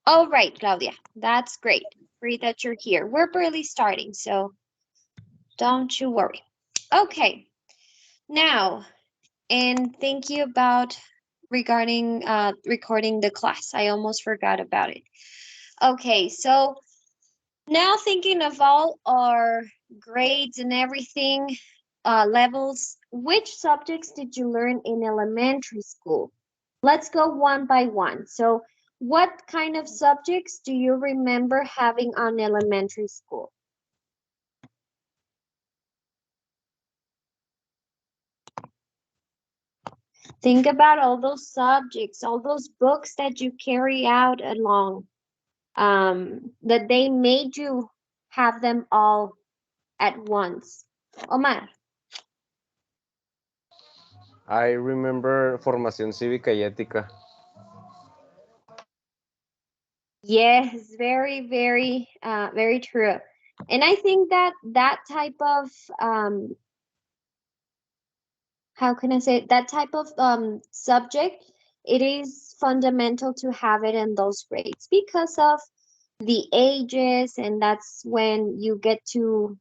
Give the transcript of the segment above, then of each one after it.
All right, Claudia, that's great. Great that you're here. We're barely starting, so don't you worry. Okay, now, and thank you about regarding recording the class. I almost forgot about it. Okay, so now thinking of all our grades and everything, levels, which subjects did you learn in elementary school? Let's go one by one. So, what kind of subjects do you remember having on elementary school? Think about all those subjects, all those books that you carry out along, that they made you have them all at once. Omar. I remember Formación Cívica y Ética. Yes, very true. And I think that that type of how can I say it? That type of subject, it is fundamental to have it in those grades because of the ages, and that's when you get to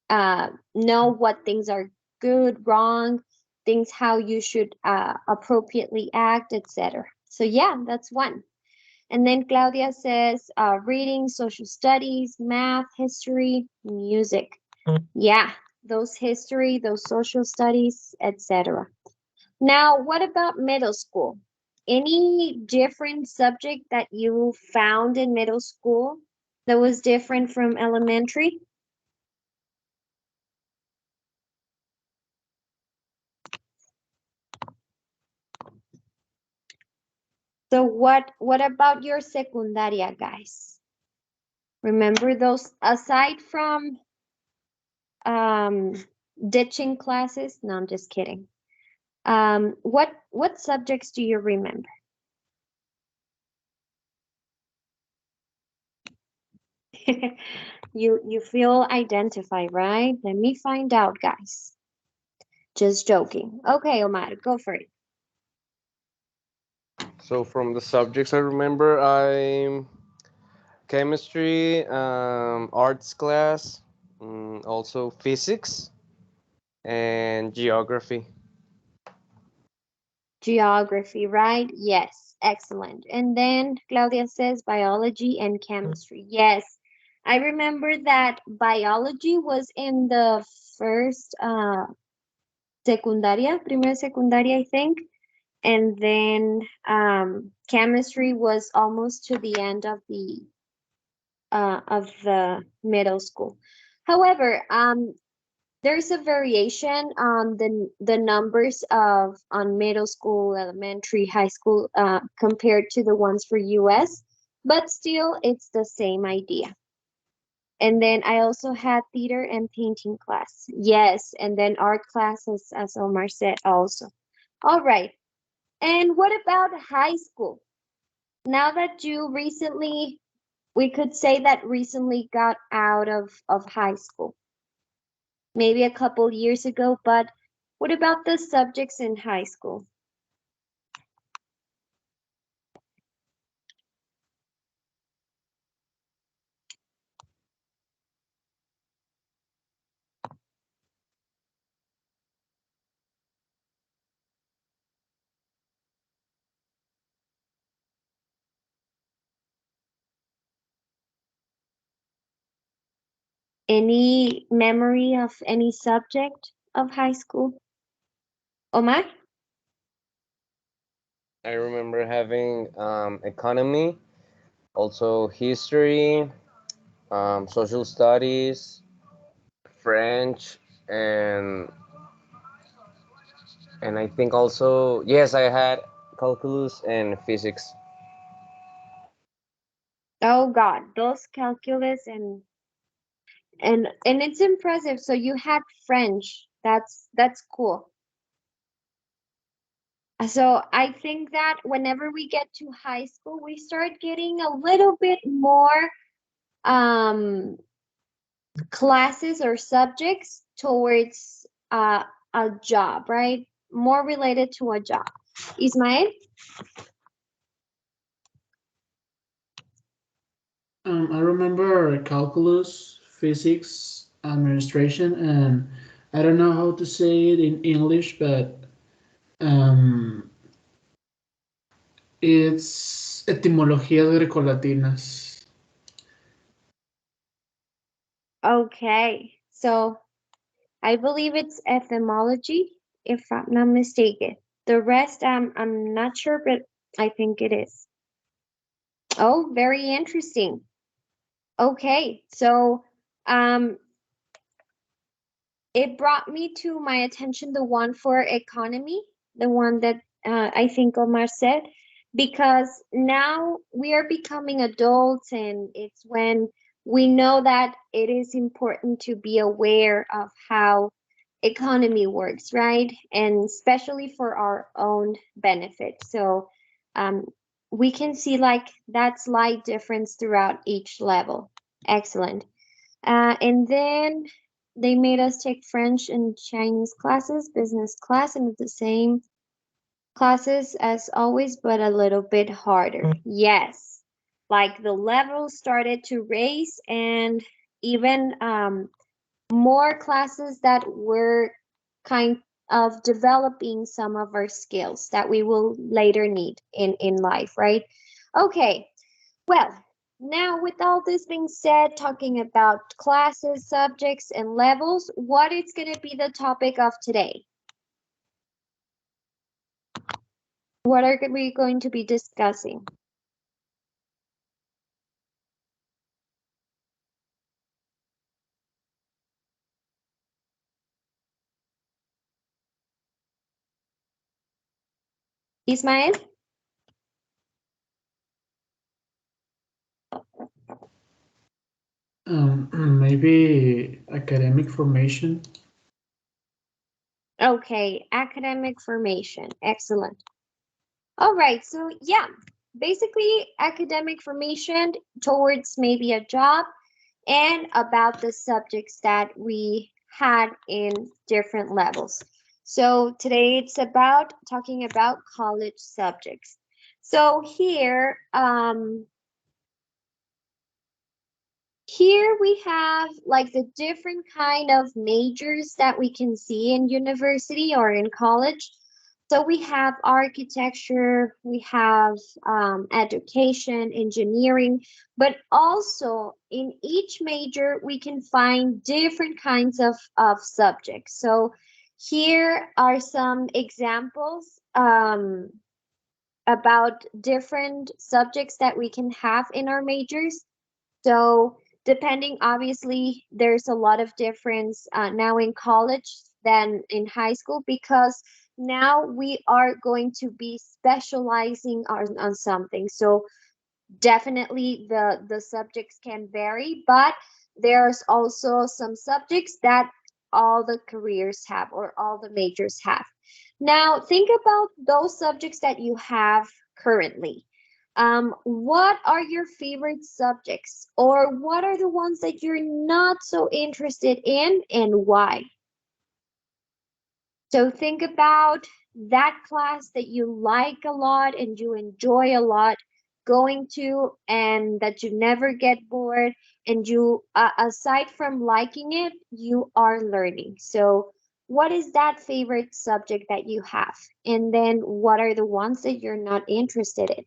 know what things are good, wrong, things how you should appropriately act, etc. So yeah, that's one. And then Claudia says reading, social studies, math, history, music. Yeah, those history, those social studies, etc. Now, what about middle school? Any different subject that you found in middle school that was different from elementary? So what about your secundaria, guys? Remember those aside from um ditching classes? No, I'm just kidding. What subjects do you remember? You feel identified, right? Let me find out, guys. Just joking. Okay, Omar, go for it. So from the subjects I remember, I chemistry, arts class, also physics and geography. Geography, right? Yes, excellent. And then Claudia says biology and chemistry. Yes, I remember that biology was in the first secundaria, primera secundaria, I think. And then chemistry was almost to the end of the middle school. However, there's a variation on the numbers of on middle school, elementary, high school compared to the ones for US, but still it's the same idea. And then I also had theater and painting class. Yes, and then art classes, as Omar said also. All right. And what about high school? Now that you recently, we could say that recently got out of high school, maybe a couple years ago, but what about the subjects in high school? Any memory of any subject of high school? Omar? I remember having economy, also history, social studies, French, and I think also yes, I had calculus and physics. Oh God, those calculus and it's impressive. So you had French. That's cool. So I think that whenever we get to high school, we start getting a little bit more um classes or subjects towards a job, right? More related to a job. Ismael? I remember calculus, physics, administration, and I don't know how to say it in English, but um, it's etimologías grecolatinas. Okay, so I believe it's etymology, if I'm not mistaken. The rest, I'm not sure, but I think it is. Oh, very interesting. Okay, so um, it brought me to my attention the one for economy, the one that I think Omar said, because now we are becoming adults, and it's when we know that it is important to be aware of how economy works, right? And especially for our own benefit. So um, we can see like that slight difference throughout each level. Excellent. And then they made us take French and Chinese classes, business class, and the same classes as always, but a little bit harder. Yes, like the levels started to raise, and even more classes that were kind of developing some of our skills that we will later need in life, right? Okay, well, now with all this being said, talking about classes, subjects, and levels, what is going to be the topic of today? What are we going to be discussing? Ismael? Maybe academic formation. Okay, academic formation. Excellent. All right, so yeah, basically academic formation towards maybe a job and about the subjects that we had in different levels. So today it's about talking about college subjects. So here we have like the different kind of majors that we can see in university or in college. So we have architecture, we have education, engineering, but also in each major we can find different kinds of subjects. So here are some examples about different subjects that we can have in our majors. So depending, obviously, there's a lot of difference now in college than in high school because now we are going to be specializing on something. So definitely the subjects can vary, but there's also some subjects that all the careers have or all the majors have. Now think about those subjects that you have currently. What are your favorite subjects, or what are the ones that you're not so interested in, and why? So think about that class that you like a lot and you enjoy a lot going to, and that you never get bored, and you, aside from liking it, you are learning. So what is that favorite subject that you have? And then what are the ones that you're not interested in?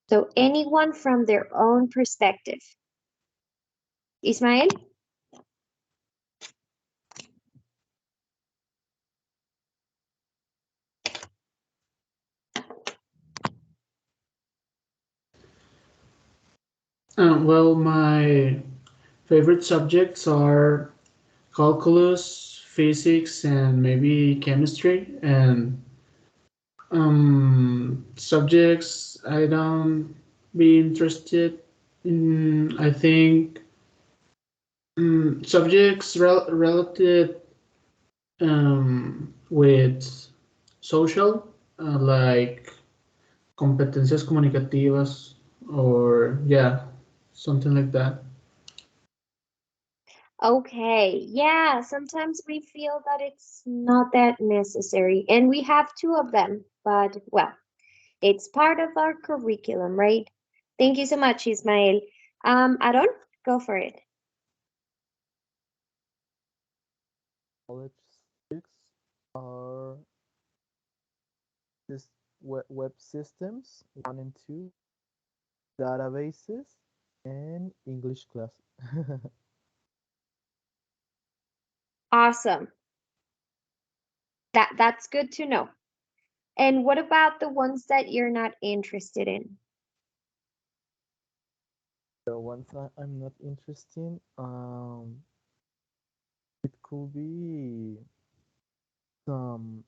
So anyone from their own perspective. Ismael? Well, my favorite subjects are calculus, physics, and maybe chemistry. And subjects I don't be interested in. I think subjects related with social, like competencias comunicativas, or yeah, something like that. Okay, yeah, sometimes we feel that it's not that necessary, and we have two of them, but well, it's part of our curriculum, right? Thank you so much, Ismael. Aaron, go for it. Knowledge six are this web systems one and two, databases, and English class. Awesome. That's good to know. And what about the ones that you're not interested in? The ones that I'm not interested in, it could be some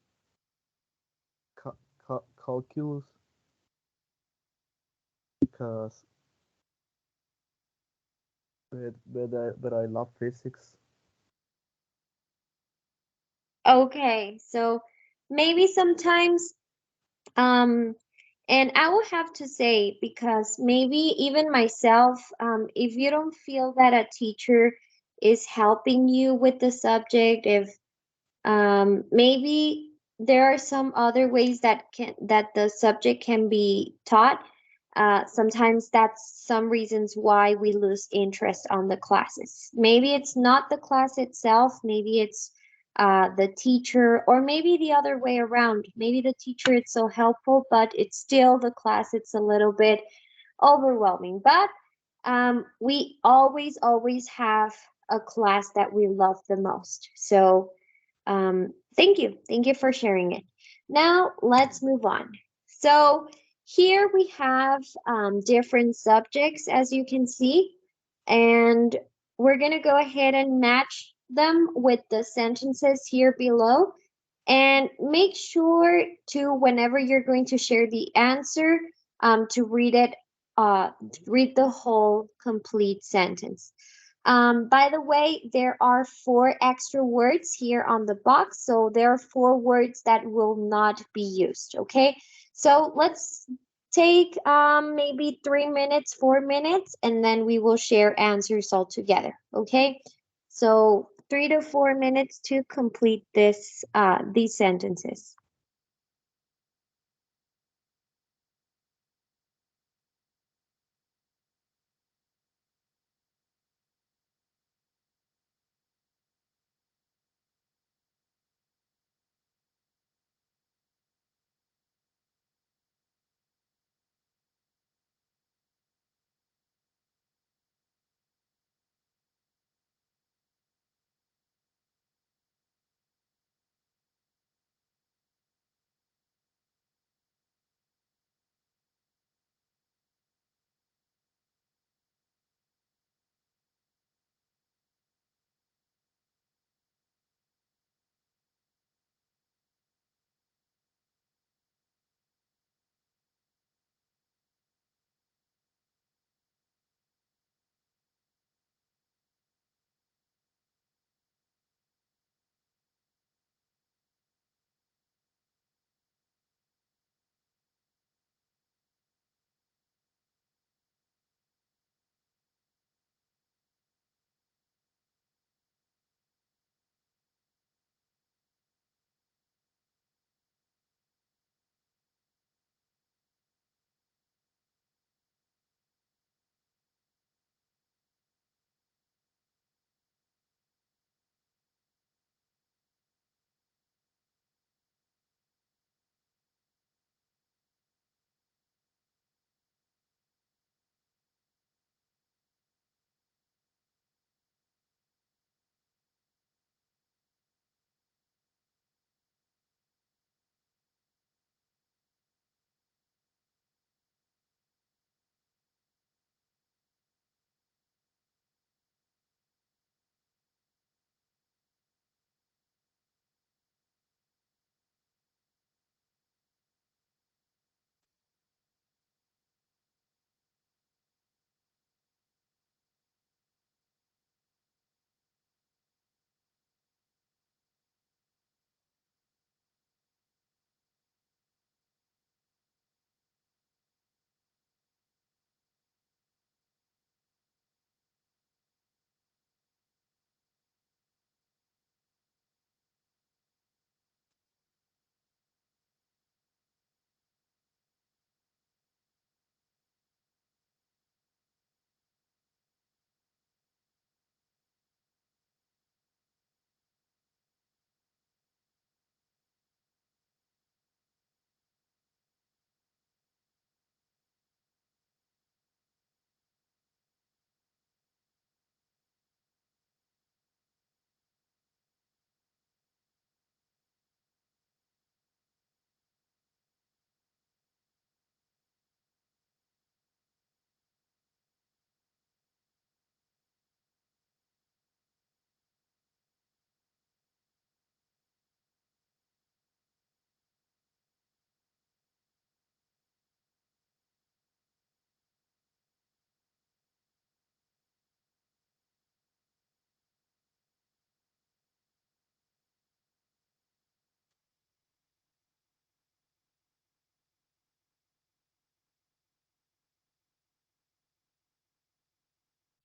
calculus because but I love physics. Okay, so maybe sometimes um and I will have to say because maybe even myself if you don't feel that a teacher is helping you with the subject, if maybe there are some other ways that the subject can be taught. Sometimes that's some reasons why we lose interest on the classes. Maybe it's not the class itself, maybe it's the teacher, or maybe the other way around. Maybe the teacher is so helpful, but it's still the class, it's a little bit overwhelming. But we always have a class that we love the most. So thank you. Thank you for sharing it. Now let's move on. So here we have different subjects, as you can see, and we're going to go ahead and match them with the sentences here below. And make sure to, whenever you're going to share the answer, to read the whole complete sentence. By the way, there are four extra words here on the box, so there are four words that will not be used, okay? So let's take maybe 3 minutes, 4 minutes, and then we will share answers all together, okay? So 3 to 4 minutes to complete these sentences.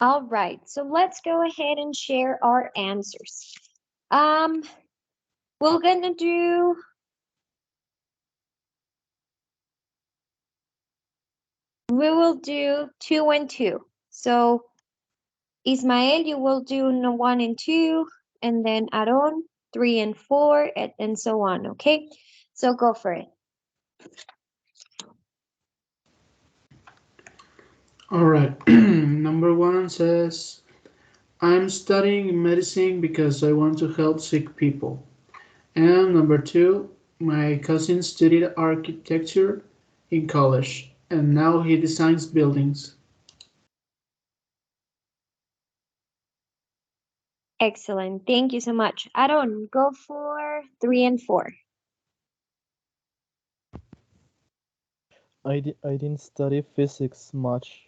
All right, so let's go ahead and share our answers. Um, we're gonna do, we will do two and two. So Ismael, you will do one and two, and then Aaron, three and four, and so on, okay? So go for it. All right. Number one says, I'm studying medicine because I want to help sick people. And number two, my cousin studied architecture in college and now he designs buildings. Excellent, thank you so much. Aaron, go for three and four. I didn't study physics much.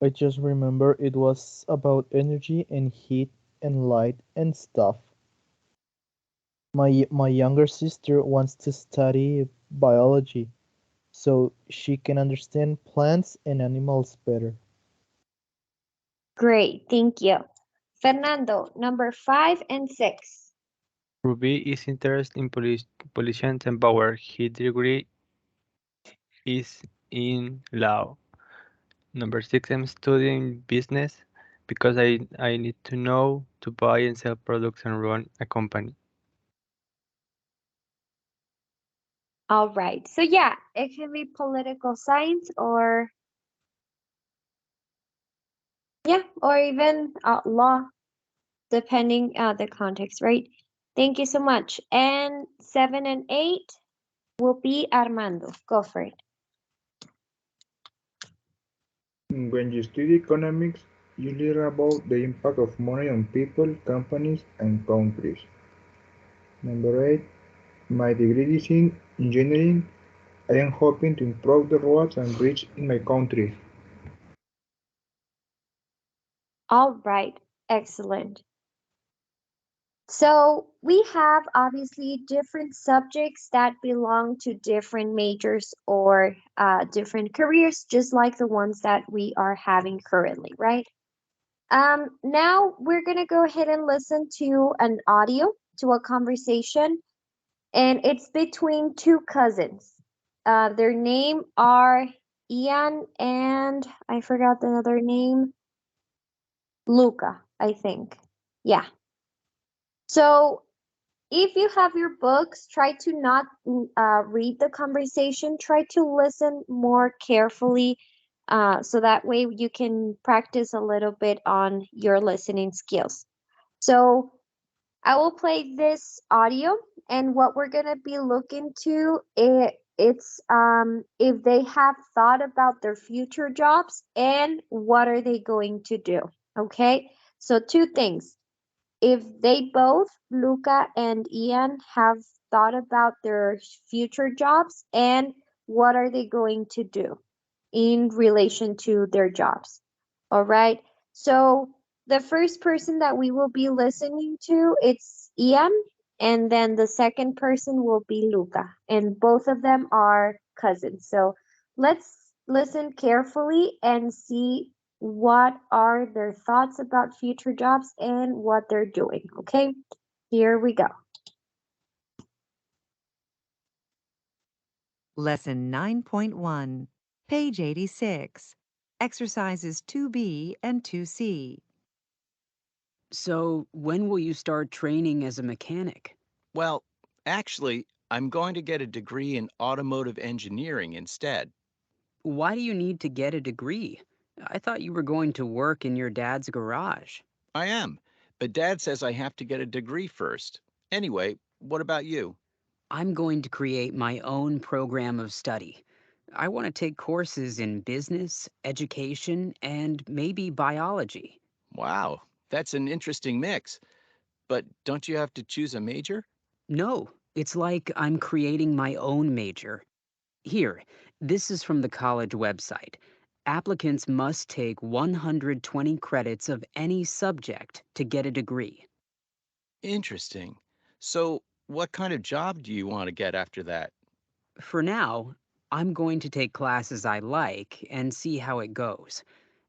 I just remember it was about energy and heat and light and stuff. My younger sister wants to study biology so she can understand plants and animals better. Great, thank you. Fernando, number five and six. Ruby is interested in politicians and power. His degree is in law. Number six, I'm studying business because I need to know to buy and sell products and run a company. All right, so yeah, it can be political science or, yeah, or even law, depending the context, right? Thank you so much. And seven and eight will be Armando. Go for it. When you study economics, you learn about the impact of money on people, companies, and countries. Number 8. My degree is in engineering. I am hoping to improve the roads and bridges in my country. All right, excellent. So we have obviously different subjects that belong to different majors or different careers, just like the ones that we are having currently, right? Now we're gonna go ahead and listen to an audio, to a conversation, and it's between two cousins. Their name are Ian and I forgot the other name, Luca, I think. Yeah. So if you have your books, try to not read the conversation. Try to listen more carefully, so that way you can practice a little bit on your listening skills. So I will play this audio, and what we're gonna be looking to it's if they have thought about their future jobs and what are they going to do. Okay, so two things. If they both, Luca and Ian, have thought about their future jobs and what are they going to do in relation to their jobs. All right. So the first person that we will be listening to, it's Ian, and then the second person will be Luca, and both of them are cousins. So let's listen carefully and see what are their thoughts about future jobs and what they're doing. Okay, here we go. Lesson 9.1, page 86. Exercises 2B and 2C. So, when will you start training as a mechanic? Well, actually, I'm going to get a degree in automotive engineering instead. Why do you need to get a degree? I thought you were going to work in your dad's garage. I am, but Dad says I have to get a degree first. Anyway, what about you? I'm going to create my own program of study. I want to take courses in business, education, and maybe biology. Wow, that's an interesting mix. But don't you have to choose a major? No, it's like I'm creating my own major. Here, this is from the college website. Applicants must take 120 credits of any subject to get a degree. Interesting. So, what kind of job do you want to get after that? For now, I'm going to take classes I like and see how it goes.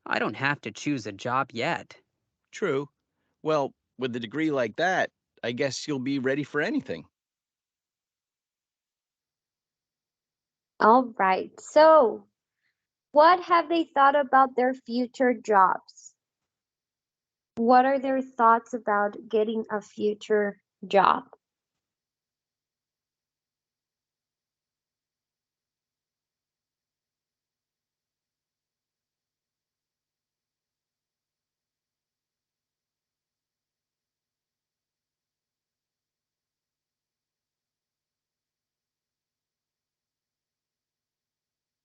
I don't have to choose a job yet. True. Well, with a degree like that, I guess you'll be ready for anything. All right. So, what have they thought about their future jobs? What are their thoughts about getting a future job?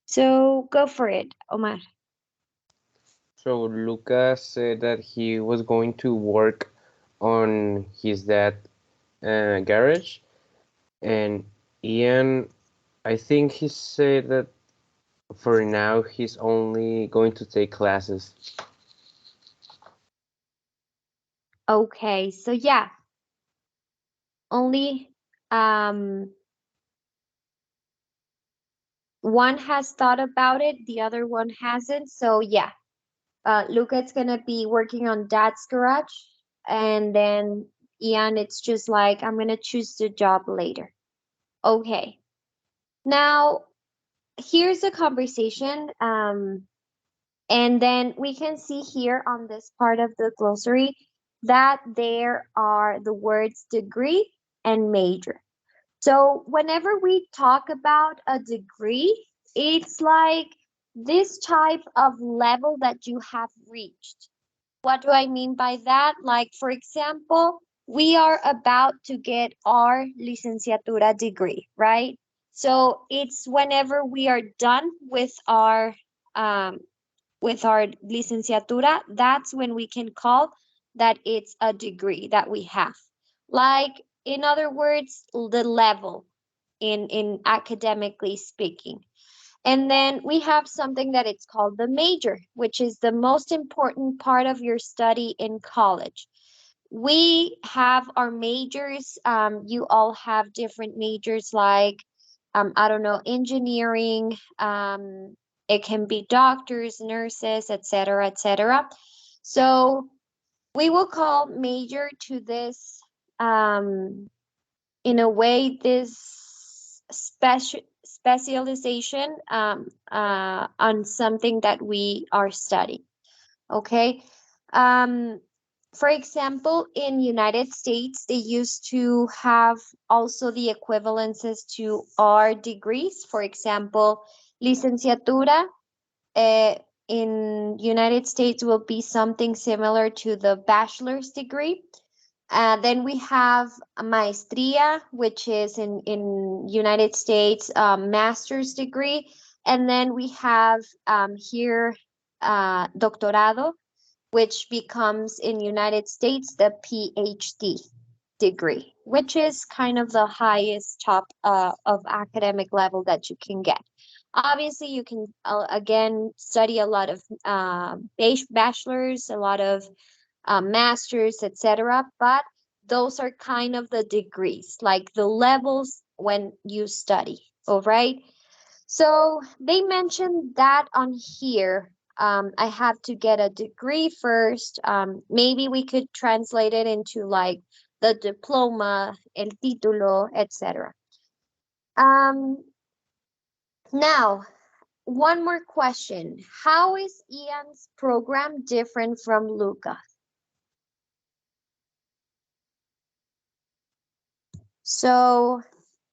So, go for it, Omar. So Lucas said that he was going to work on his dad garage, and Ian, I think he said that for now he's only going to take classes. Okay, so yeah, only um one has thought about it, the other one hasn't. So yeah, Luca's gonna be working on dad's garage, and then Ian, it's just like I'm gonna choose the job later. Okay, now here's a conversation, and then we can see here on this part of the glossary that there are the words degree and major. So whenever we talk about a degree, it's like this type of level that you have reached. What do I mean by that? Like, for example, we are about to get our licenciatura degree, right? So it's whenever we are done um, with our licenciatura, that's when we can call that it's a degree that we have. Like, in other words, the level in academically speaking. And then we have something that it's called the major, which is the most important part of your study in college. We have our majors. You all have different majors like, I don't know, engineering. It can be doctors, nurses, etc., etc. So we will call major to this, in a way, this specialization on something that we are studying. Okay. Um, for example, in United States, they used to have also the equivalences to our degrees. For example, licenciatura uh, in United States will be something similar to the bachelor's degree. Then we have a maestria, which is in United States, master's degree. And then we have here doctorado, which becomes in United States the PhD degree, which is kind of the highest top of academic level that you can get. Obviously, you can again study a lot of bachelors, a lot of masters, etc. But those are kind of the degrees, like the levels when you study. All right. So they mentioned that on here. I have to get a degree first. Maybe we could translate it into like the diploma, el título, etc. Um, Now, one more question. How is Ian's program different from Luca? So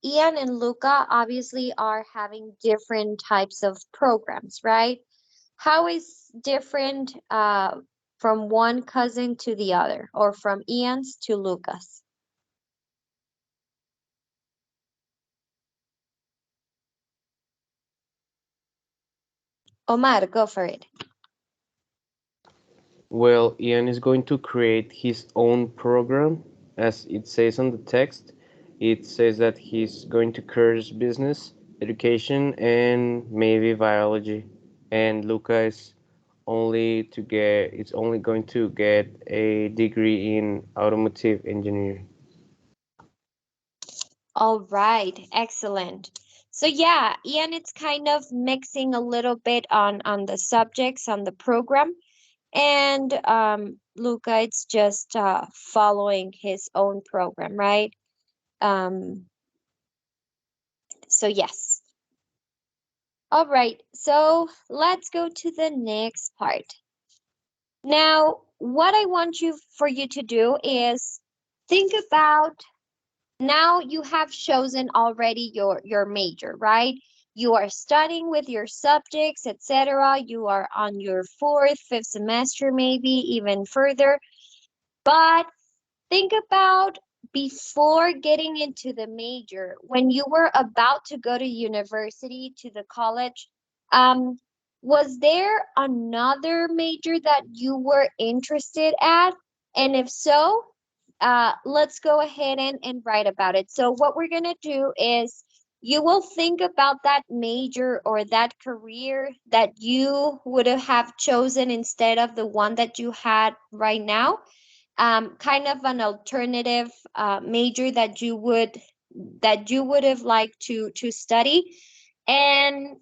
Ian and Luca obviously are having different types of programs, right? How is different from one cousin to the other, or from Ian's to Luca's? Omar, go for it. Well, Ian is going to create his own program, as it says on the text. It says that he's going to course business, education, and maybe biology. And Luca is only going to get a degree in automotive engineering. All right, excellent. So yeah, Ian, it's kind of mixing a little bit on the subjects on the program, and Luca, it's just following his own program, right? Um, so yes. All right, so let's go to the next part. Now, what I want you to do is think about, now you have chosen already your major, right? You are studying with your subjects, etc. You are on your fourth, fifth semester, maybe even further. But think about before getting into the major, when you were about to go to university, to the college, um, was there another major that you were interested at? And if so, let's go ahead and write about it. So what we're gonna do is you will think about that major or that career that you would have chosen instead of the one that you had right now, kind of an alternative major that you would have liked to study, and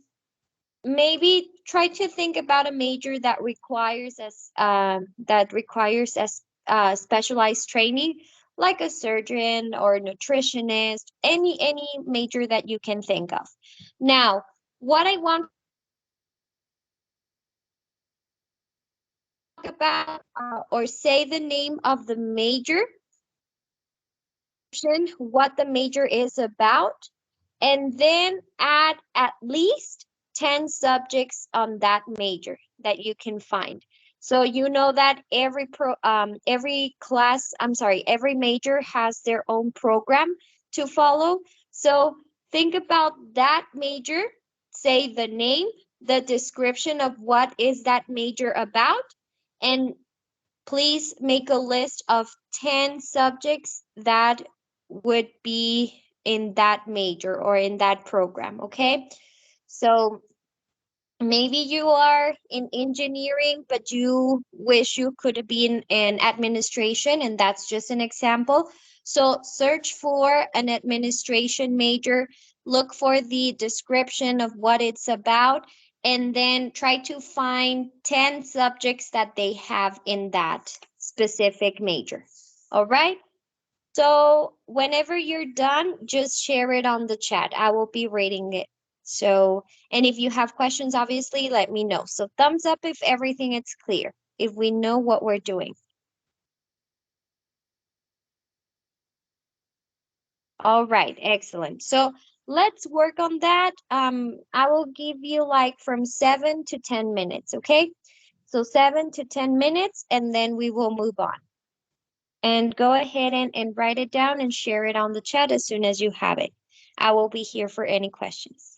maybe try to think about a major that requires as specialized training, like a surgeon or a nutritionist, any major that you can think of. Now, what I want from you is talk about or say the name of the major, description, what the major is about, and then add at least 10 subjects on that major that you can find. So you know that every class, I'm sorry, every major has their own program to follow. So think about that major, say the name, the description of what is that major about, and please make a list of 10 subjects that would be in that major or in that program, okay? So maybe you are in engineering, but you wish you could be in administration, and that's just an example. So search for an administration major, look for the description of what it's about, and then try to find 10 subjects that they have in that specific major. All right? So whenever you're done, just share it on the chat. I will be rating it. So, and if you have questions, obviously, let me know. So thumbs up if everything is clear, if we know what we're doing. All right, excellent. So let's work on that. I will give you like from 7 to 10 minutes, okay? So 7 to 10 minutes, and then we will move on. And go ahead and write it down and share it on the chat as soon as you have it. I will be here for any questions.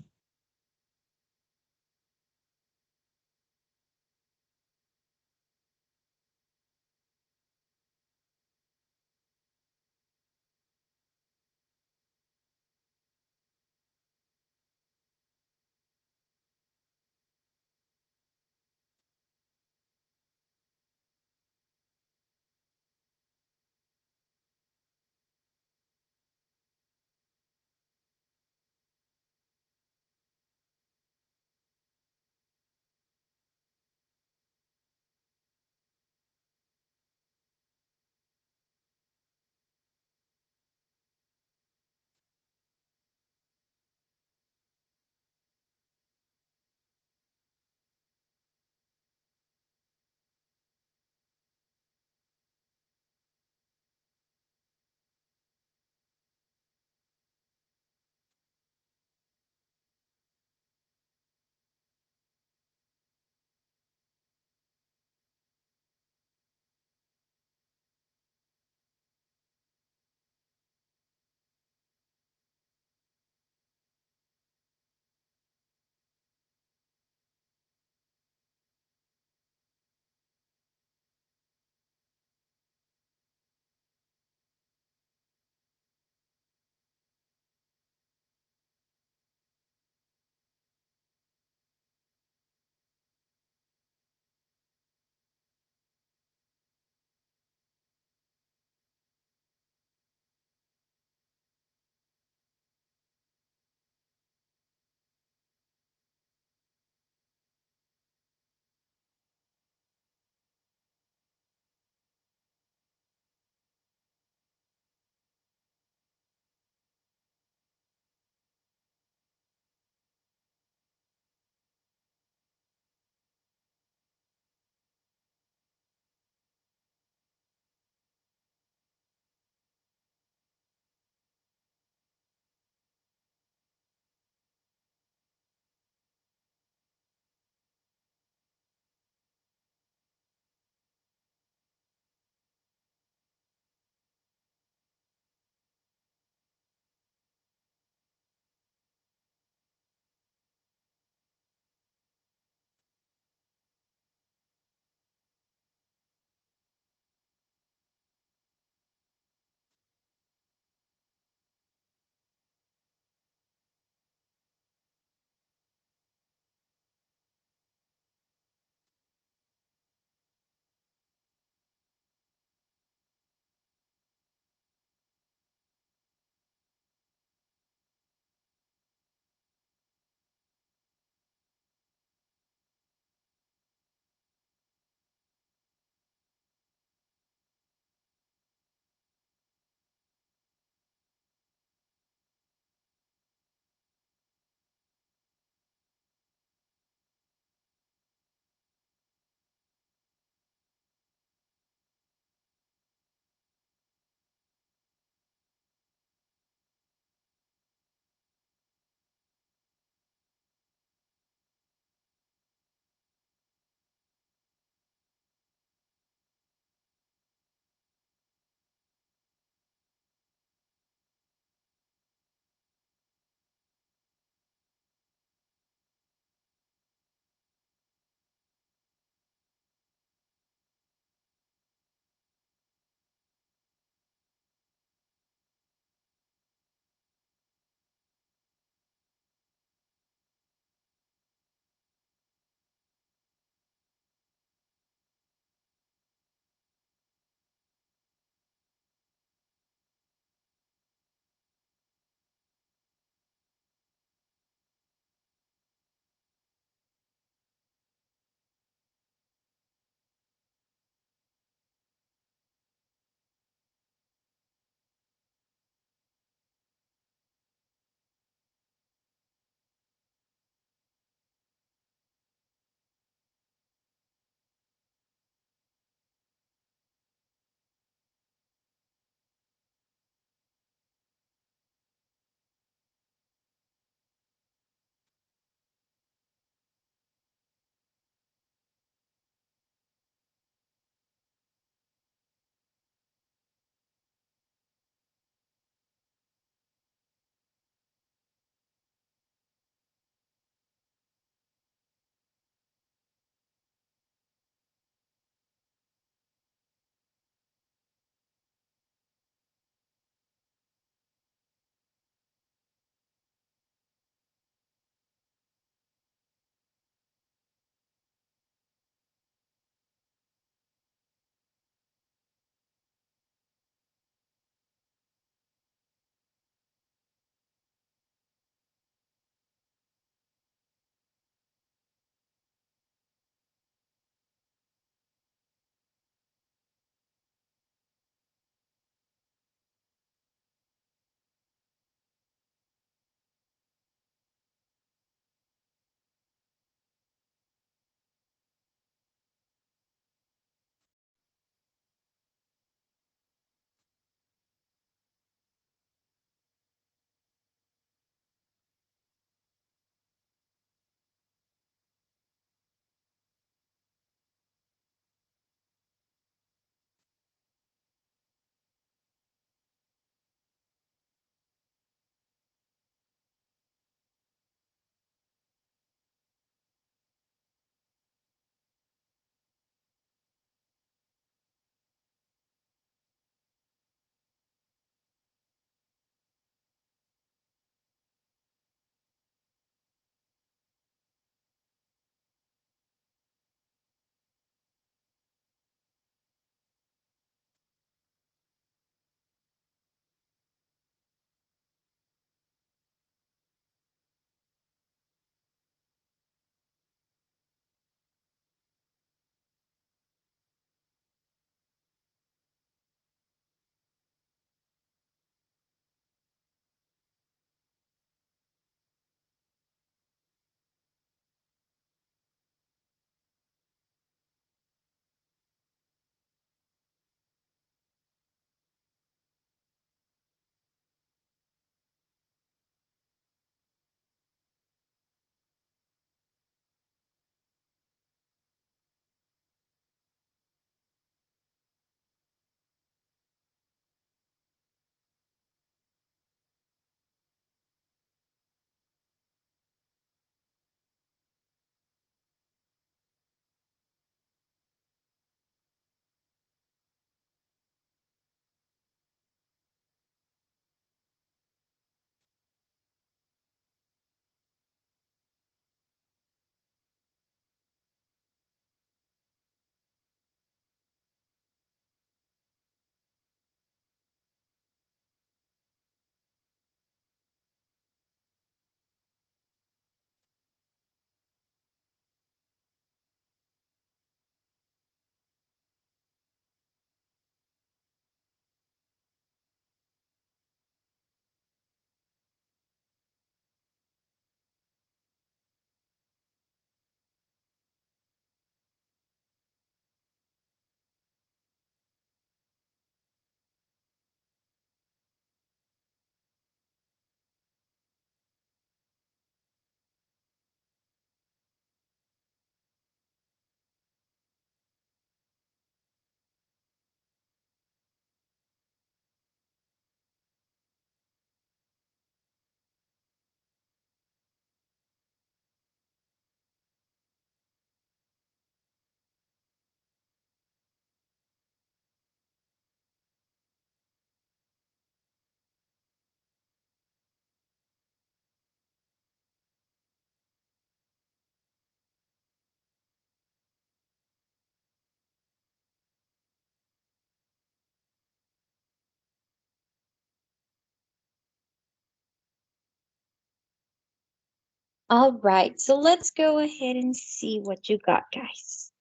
All right, so let's go ahead and see what you got, guys.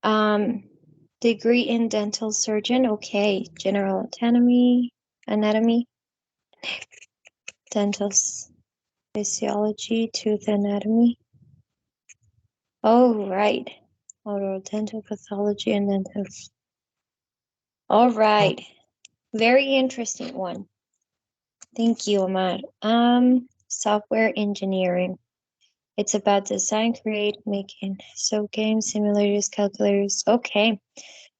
Um, degree in dental surgeon. Okay, general anatomy, dental physiology, tooth anatomy. Oh, right. Oral dental pathology and dental. All right. Very interesting one. Thank you, Omar. Software engineering. It's about design, create, making. So games, simulators, calculators. Okay.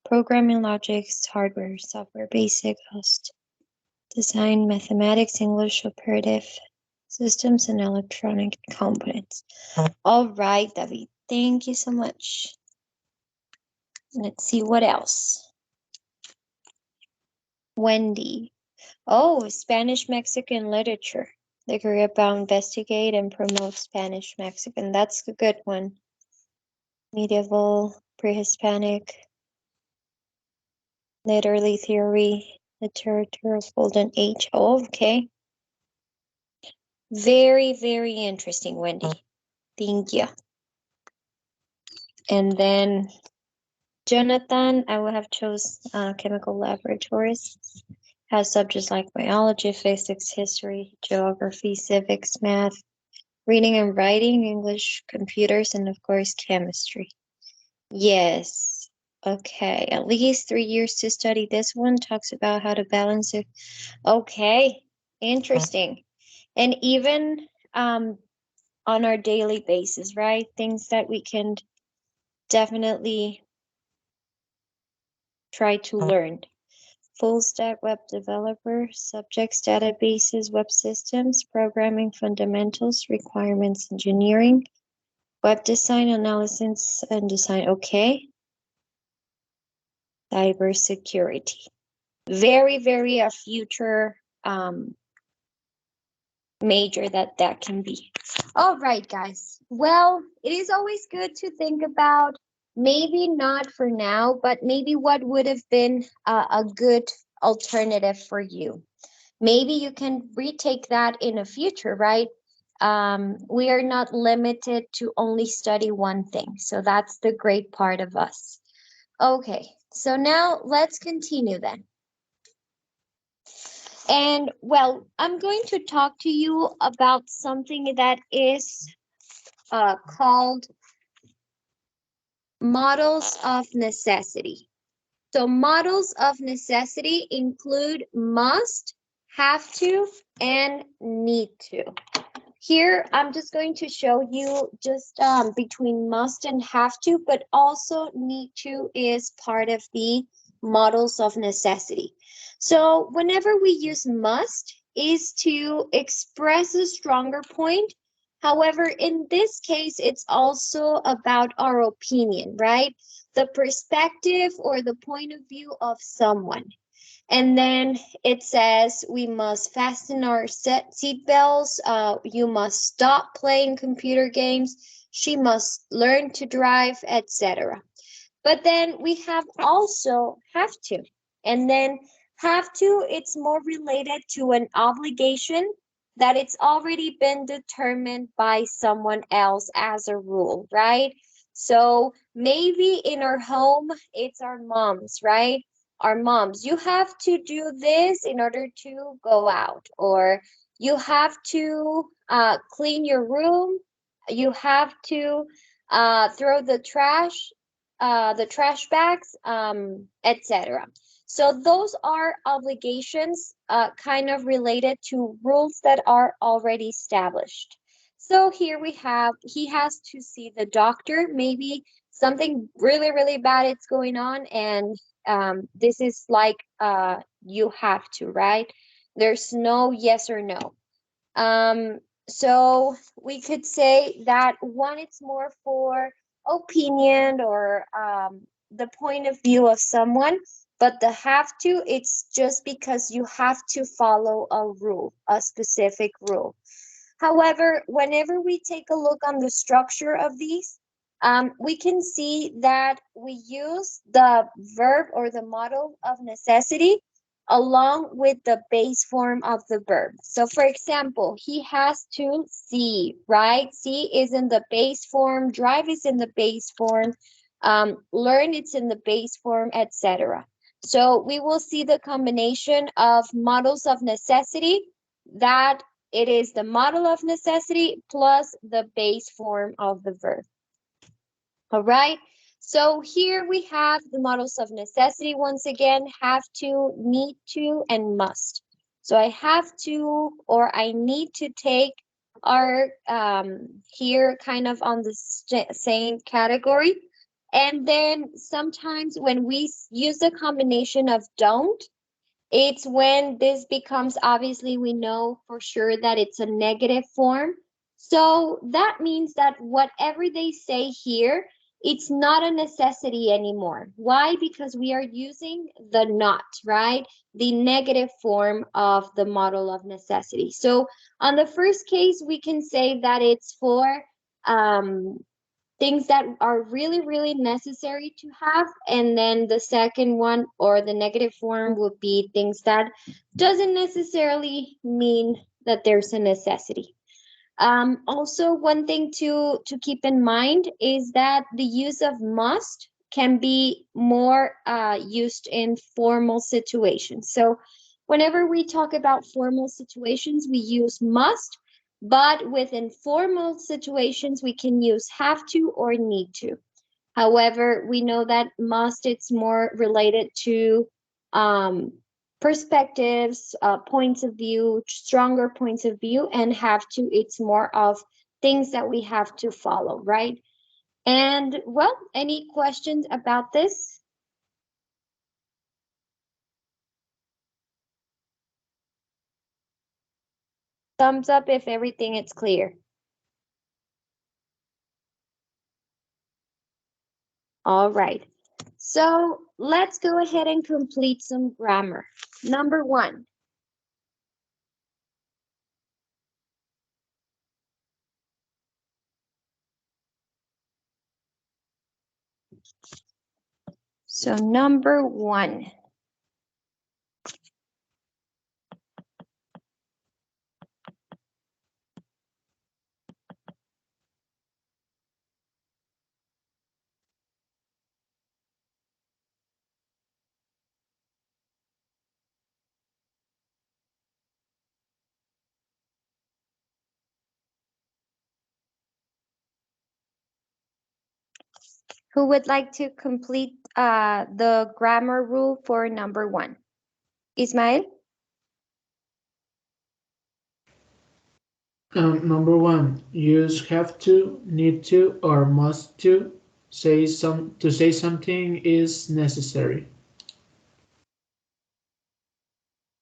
Programming logics, hardware, software, basic, host, design, mathematics, English, operative systems, and electronic components. All right, David. Thank you so much. Let's see what else. Wendy. Oh, Spanish Mexican literature. The career about investigate and promote Spanish Mexican. That's a good one. Medieval, pre-Hispanic, literary theory, literature of golden age. Oh, okay. Very, very interesting, Wendy. Thank you. And then Jonathan, I would have chose chemical laboratories. Has subjects like biology, physics, history, geography, civics, math, reading and writing, English, computers, and of course, chemistry. Yes. Okay. At least 3 years to study this one. Talks about how to balance it. Okay. Interesting. And even on our daily basis, right? Things that we can definitely try to learn. Full stack web developer, subjects, databases, web systems, programming fundamentals, requirements engineering, web design analysis and design. Okay. Cybersecurity. Very, very a future major that can be. All right, guys. Well, it is always good to think about maybe not for now, but maybe what would have been a good alternative for you. Maybe you can retake that in a future, right? We are not limited to only study one thing. So that's the great part of us. Okay, so now let's continue then. And well, I'm going to talk to you about something that is called models of necessity. So models of necessity include must, have to, and need to. Here, I'm just going to show you just between must and have to, but also need to is part of the models of necessity. So whenever we use must is to express a stronger point. However, in this case, it's also about our opinion, right? The perspective or the point of view of someone. And then it says we must fasten our seat belts. You must stop playing computer games. She must learn to drive, etc. But then we have also have to. And then have to, it's more related to an obligation that it's already been determined by someone else as a rule, right? So maybe in our home, it's our moms, right? Our moms, you have to do this in order to go out, or you have to clean your room, you have to throw the trash bags, etc. So those are obligations kind of related to rules that are already established. So here we have, he has to see the doctor, maybe something really, really bad is going on, and this is like you have to, right? There's no yes or no. Um, so we could say that one it's more for opinion or the point of view of someone, but the have to, it's just because you have to follow a rule, a specific rule. However, whenever we take a look on the structure of these, we can see that we use the verb or the model of necessity along with the base form of the verb. So for example, he has to see, right? See is in the base form, drive is in the base form, learn it's in the base form, etc. So we will see the combination of models of necessity, that it is the model of necessity plus the base form of the verb. All right. So here we have the models of necessity once again: have to, need to, and must. So I have to or I need to take are here kind of on the same category. And then sometimes when we use the combination of don't, it's when this becomes, obviously, we know for sure that it's a negative form. So that means that whatever they say here, it's not a necessity anymore. Why? Because we are using the not, right? The negative form of the model of necessity. So on the first case, we can say that it's for um, things that are really, really necessary to have. And then the second one, or the negative form, would be things that doesn't necessarily mean that there's a necessity. Also, one thing to keep in mind is that the use of must can be more used in formal situations. So whenever we talk about formal situations, we use must, but with informal situations, we can use have to or need to. However, we know that must, it's more related to um, perspectives, points of view, stronger points of view, and have to, it's more of things that we have to follow, right? And well, any questions about this? Thumbs up if everything is clear. All right. So let's go ahead and complete some grammar. Number one. So number one. Who would like to complete the grammar rule for number one? Ismael? Number one, use have to, need to, or must to say something is necessary.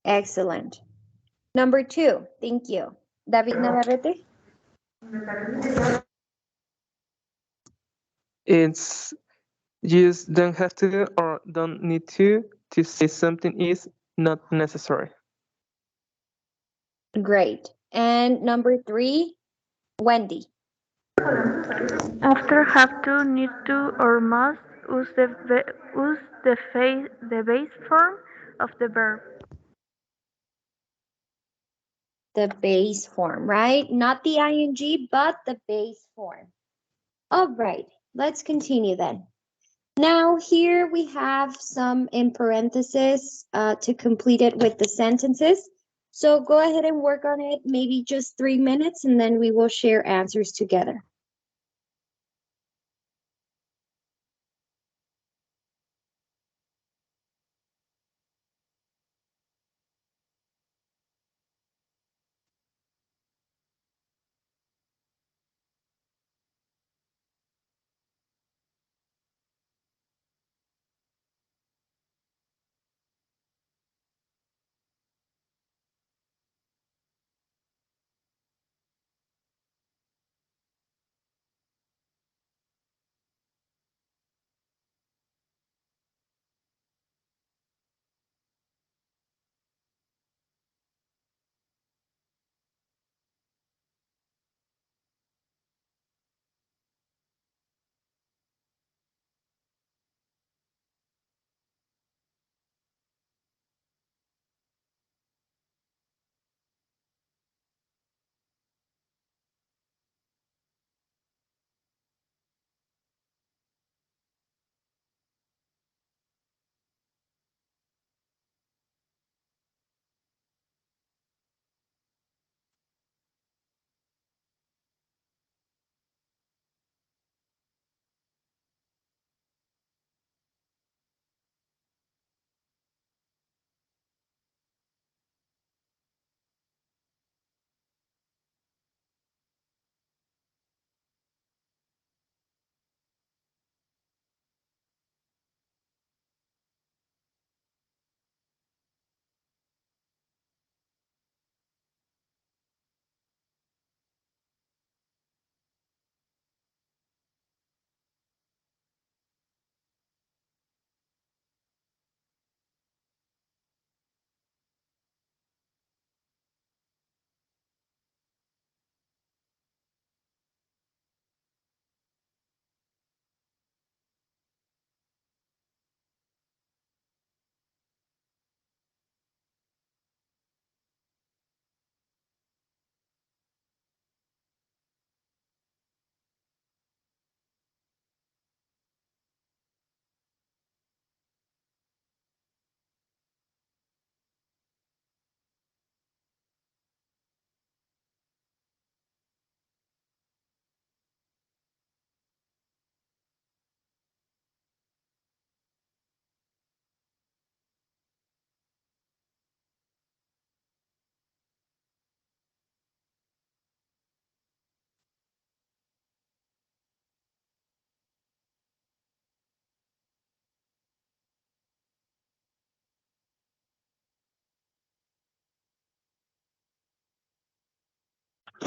Excellent. Number two, thank you. David Navarrete? It's just don't have to or don't need to say something is not necessary. Great. And number three, Wendy? After have to, need to, or must, use the base form of the verb. The base form, right? Not the ing, but the base form. All right, let's continue then. Now here we have some in parentheses to complete it with the sentences. So go ahead and work on it, maybe just 3 minutes, and then we will share answers together.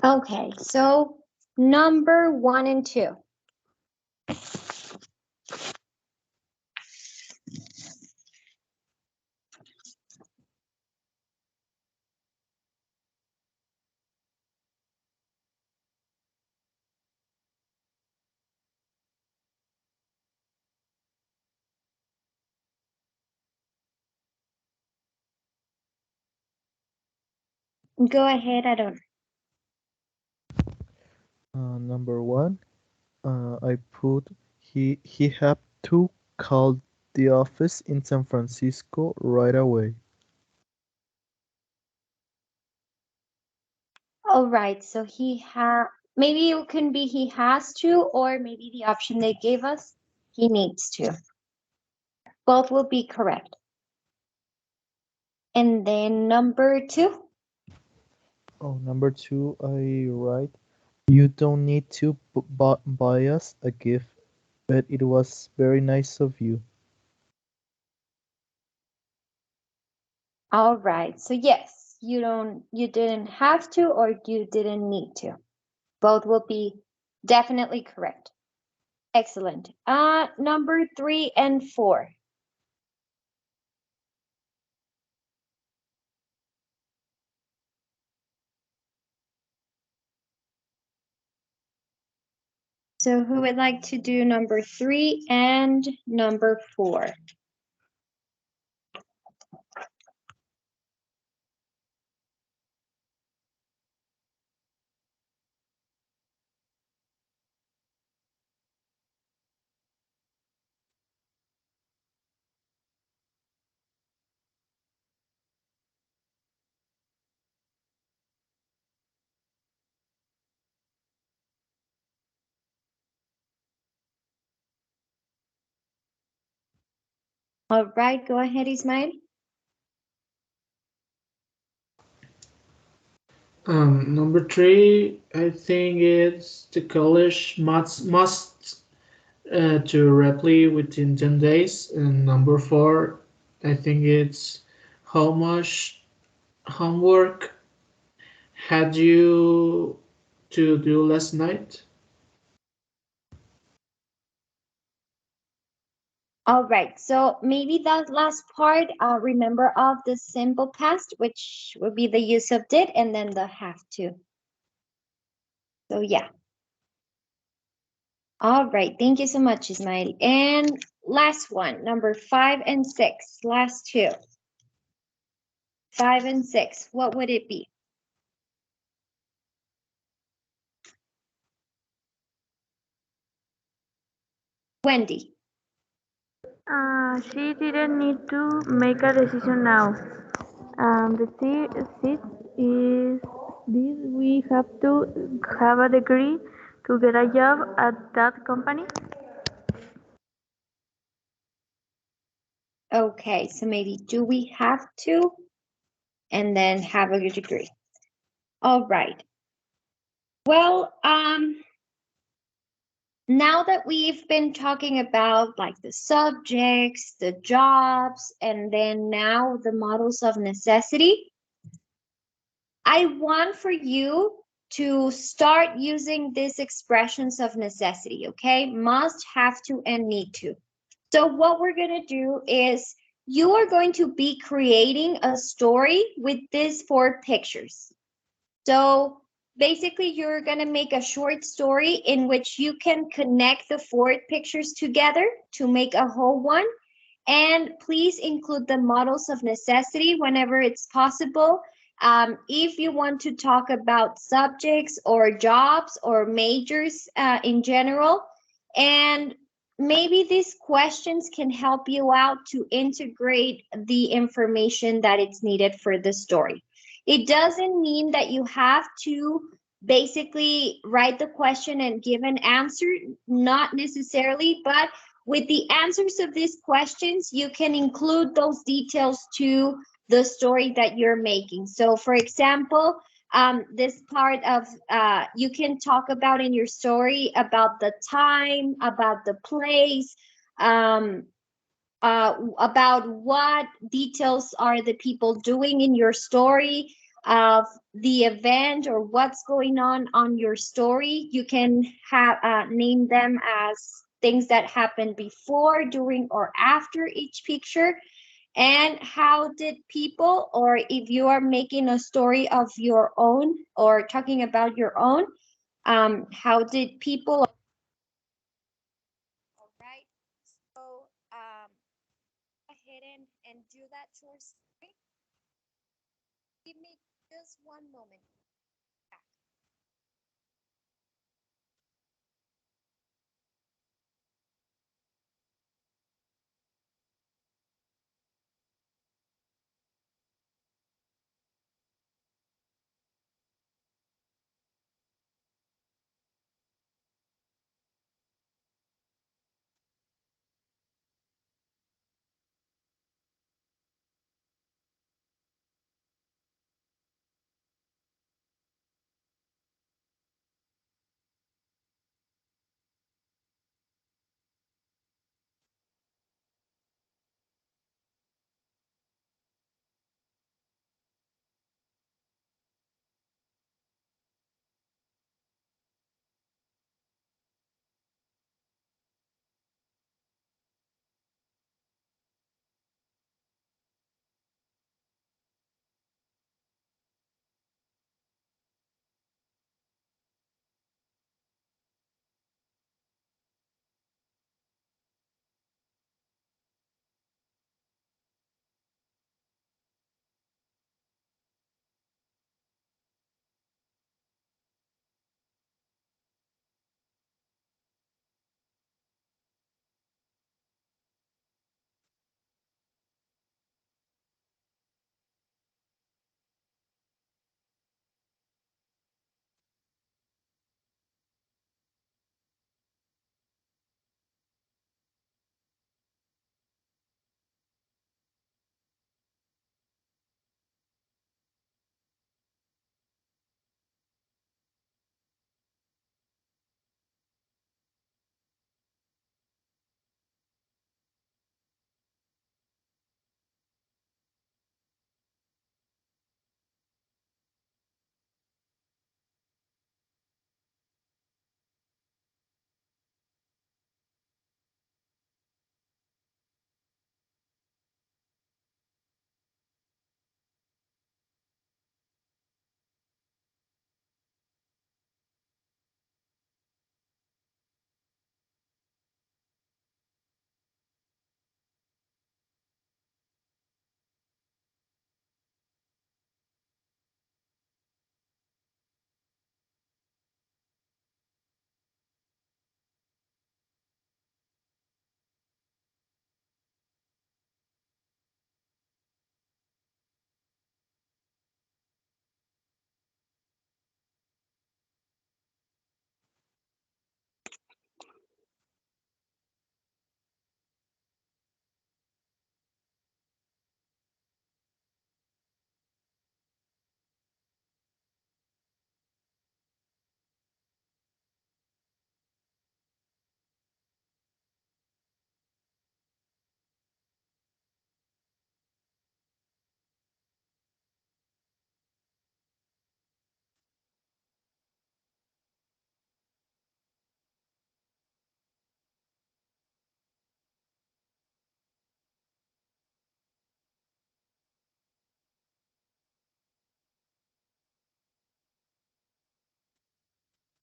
Okay, so number 1 and 2. Go ahead, Aaron. Number one, I put he had to call the office in San Francisco right away. All right, so maybe it can be he has to, or maybe the option they gave us, he needs to. Both will be correct. And then number 2. Oh, number two, I write you don't need to buy us a gift, but it was very nice of you. All right, so yes, you didn't have to or you didn't need to. Both will be definitely correct. Excellent. Number 3 and 4. So who would like to do number 3 and number 4? All right, go ahead, Ismail. Number three, I think it's the college must to reply within 10 days. And number four, I think it's how much homework had you to do last night? All right, so maybe that last part, remember of the simple past, which would be the use of did and then the have to. So yeah. All right, thank you so much, Ismail. And last one, number 5 and 6, last two. 5 and 6, what would it be? Wendy. She didn't need to make a decision now. The sixth is this: we have to have a degree to get a job at that company. Okay, so maybe do we have to? And then have a degree. All right. Well, now that we've been talking about like the subjects, the jobs, and then now the models of necessity, I want for you to start using these expressions of necessity, okay? Must, have to, and need to. So what we're going to do is you are going to be creating a story with these 4 pictures. So basically, you're going to make a short story in which you can connect the 4 pictures together to make a whole one. And please include the models of necessity whenever it's possible. If you want to talk about subjects or jobs or majors in general, and maybe these questions can help you out to integrate the information that it's needed for the story. It doesn't mean that you have to basically write the question and give an answer, not necessarily, but with the answers of these questions, you can include those details to the story that you're making. So for example, this part of, you can talk about in your story about the time, about the place, about what details are the people doing in your story, of the event or what's going on your story. You can have name them as things that happened before, during, or after each picture. And how did people, or if you are making a story of your own or talking about your own, how did people, all right? So go ahead and do that short story. Give me just one moment.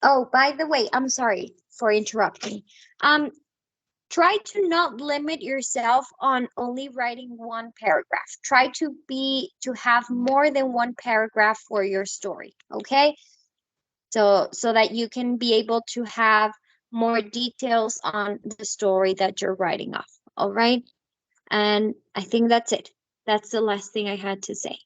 Oh, by the way, I'm sorry for interrupting. Um, Try to not limit yourself on only writing one paragraph. Try to have more than one paragraph for your story, okay? So that you can be able to have more details on the story that you're writing off. All right? And I think that's it. That's the last thing I had to say.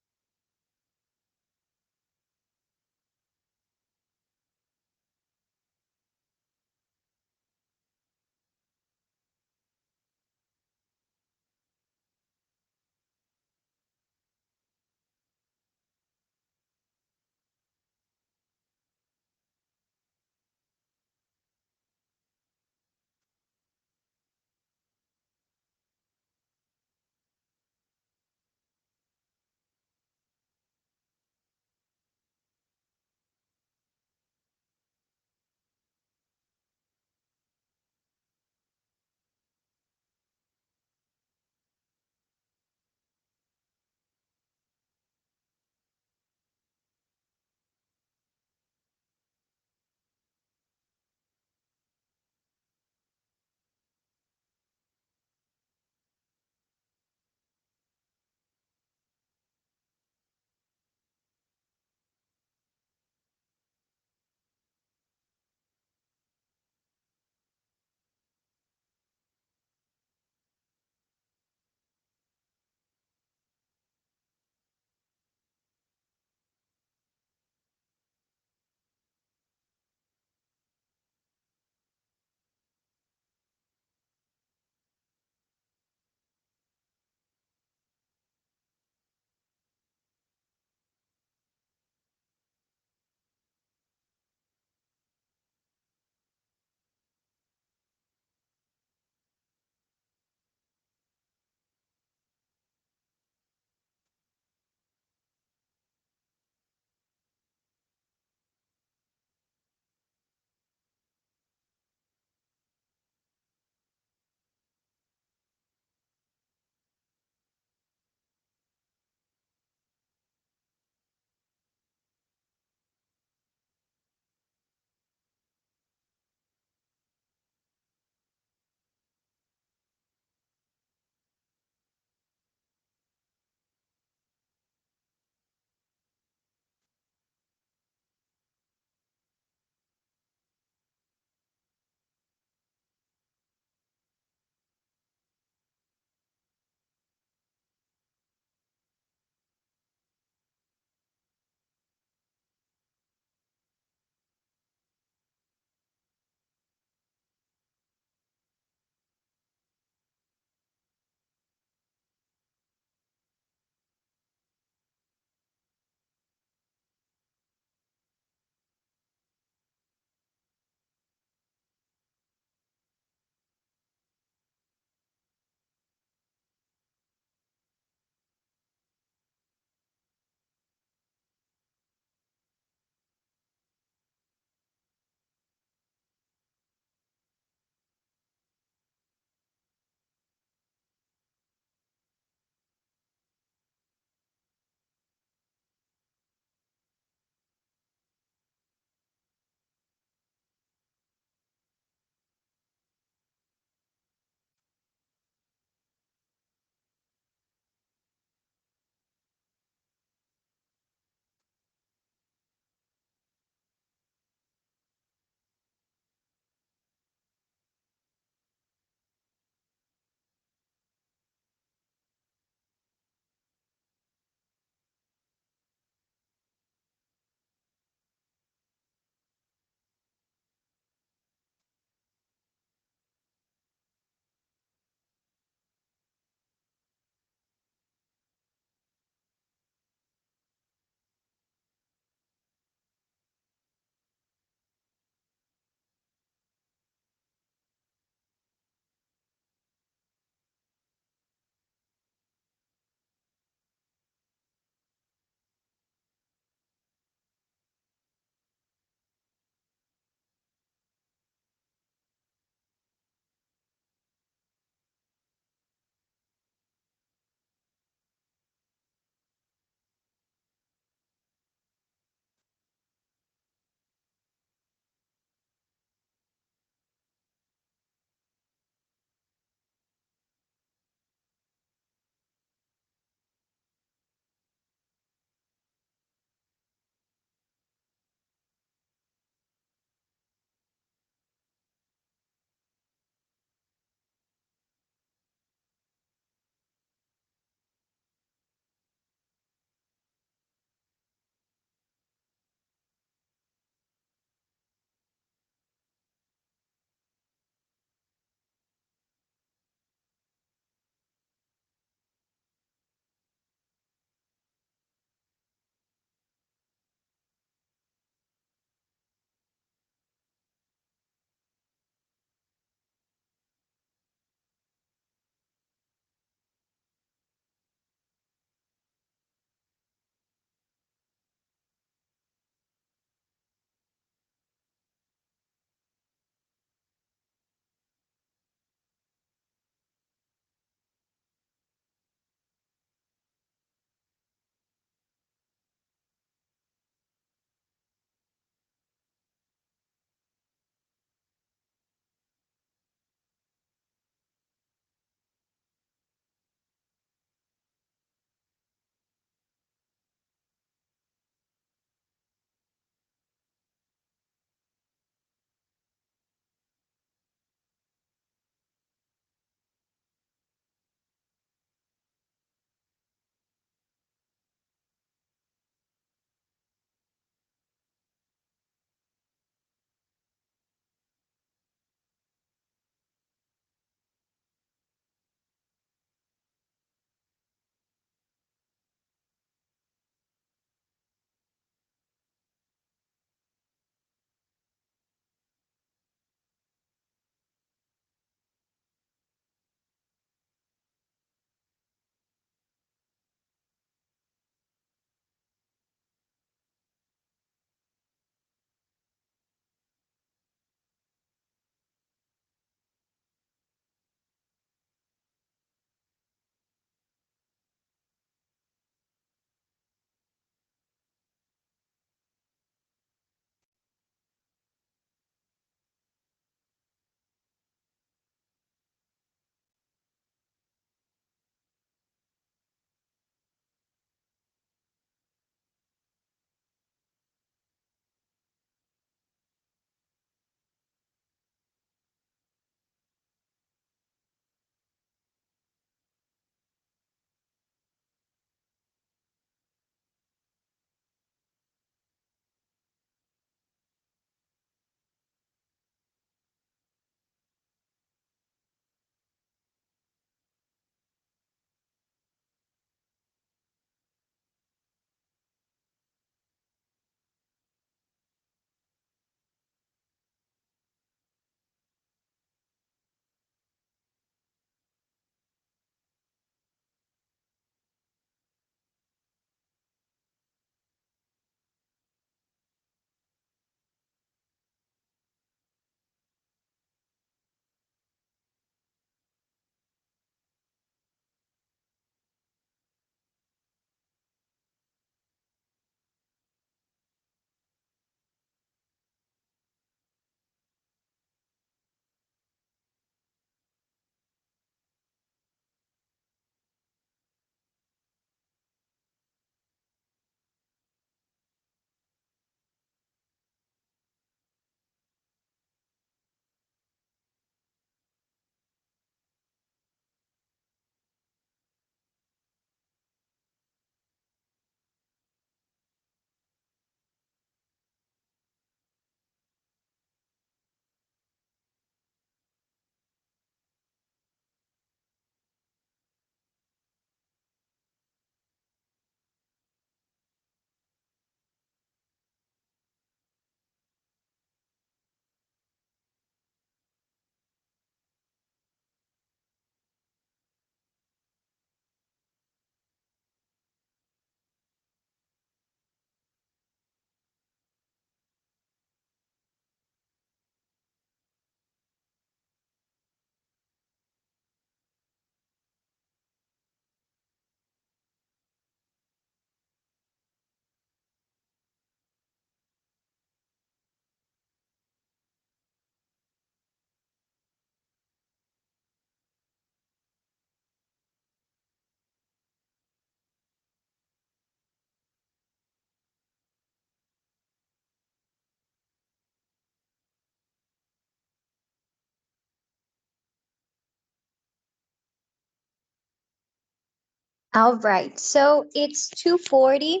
All right, so it's 2:40.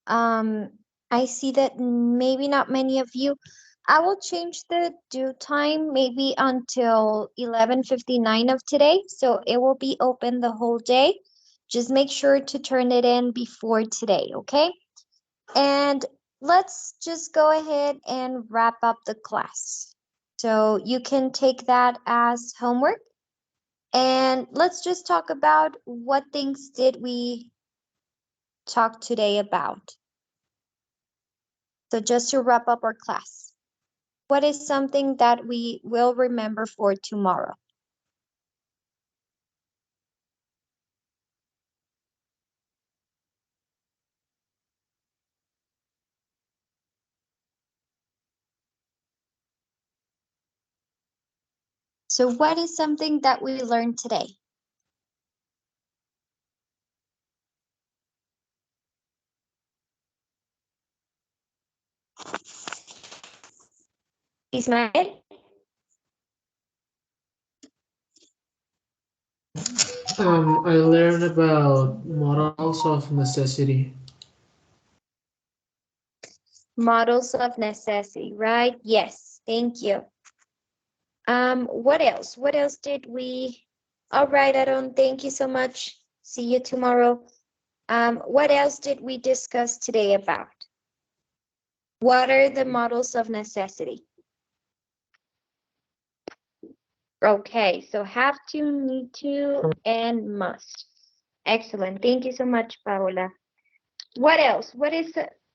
Um, I see that maybe not many of you. I will change the due time maybe until 11:59 of today, so it will be open the whole day. Just make sure to turn it in before today, okay? And let's just go ahead and wrap up the class. So you can take that as homework. And let's just talk about what things did we talk today about. So just to wrap up our class, what is something that we will remember for tomorrow? So what is something that we learned today? Ismael? I learned about models of necessity. Models of necessity, right? Yes, thank you. What else? What else did we? All right, Aaron, thank you so much. See you tomorrow. What else did we discuss today about? What are the models of necessity? Okay, so have to, need to, and must. Excellent. Thank you so much, Paola. What else? What is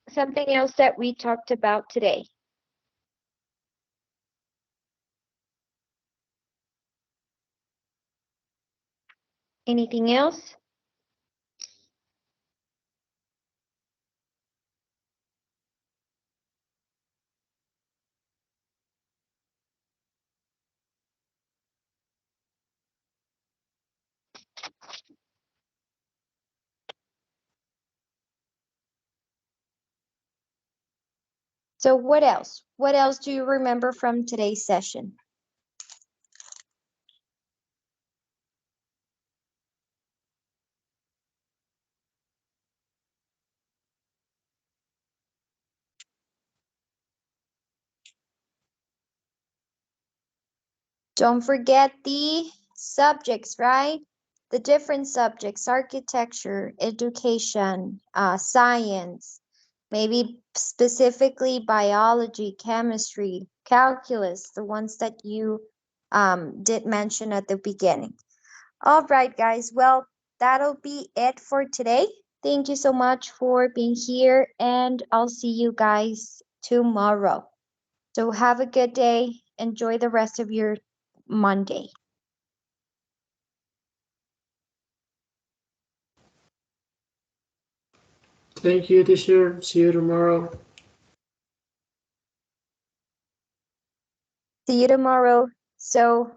something else that we talked about today? Anything else? So what else? What else do you remember from today's session? Don't forget the subjects, right? The different subjects, architecture, education, science, maybe specifically biology, chemistry, calculus, the ones that you did mention at the beginning. All right, guys. Well, that'll be it for today. Thank you so much for being here, and I'll see you guys tomorrow. So have a good day. Enjoy the rest of your Monday. Thank you, teacher. See you tomorrow. See you tomorrow. So